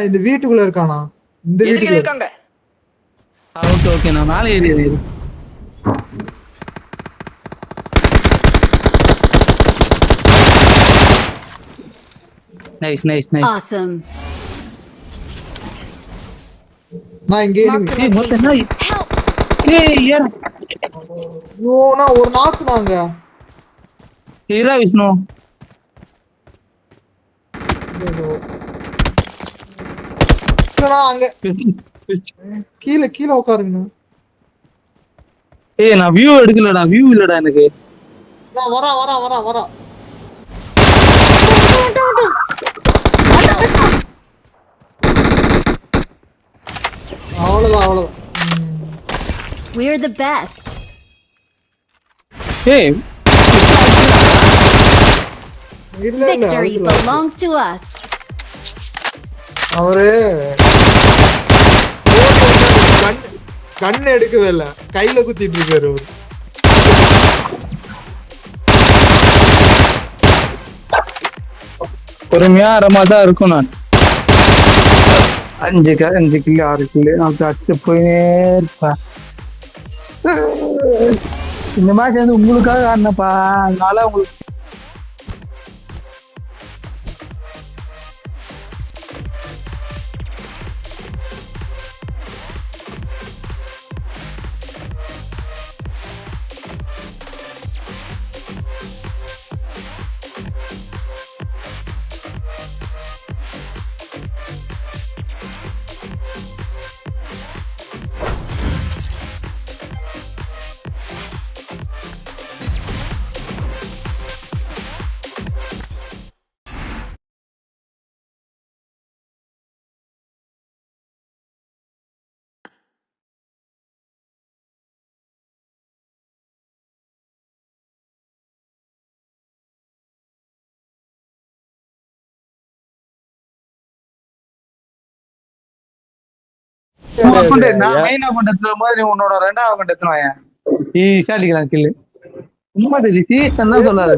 இந்த வீட்டுக்குள்ள இருக்கானா? இந்த வீட்டுக்குள்ள இருக்காங்க. ஓகே ஓகே நான் மேலே ஏறி நைஸ் நைஸ் நைஸ். Awesome. நான் இங்கே ஏய் மொத்த நாய். ஏய் யார்? யோனா ஒரு நாக்குனாங்க. ஹீரா விஷ்ணு. அங்க கீழே உட்காருங்க. ஏய் நான் வியூ எடுக்கலடா, வியூ இல்லடா எனக்கு. நான் வரா. அவ்வளவுதான். We're the best. ஏய் Victory belongs to us. அவரு கண்ணு எடுக்கவே இல்ல, கையில குத்திட்டு இருக்காரு அவரு. பொறுமையா அரமாதான் இருக்கும். நான் 5 கிலோ 6 கிலோ நான் அடிச்சு போயினே இருப்பேன். இந்த மேட்ச் வந்து உங்களுக்காக ஆடினப்பா, அதனால உங்களுக்கு நான் மெயின் அக்கௌண்ட் எடுத்துடும் போது நீ உன்னோட 2வது அக்கௌண்ட் எடுத்துவாங்க. ஈஸியா அடிக்கலாம் கில்லு. சும்மா சீசன் தான் சொல்லாத.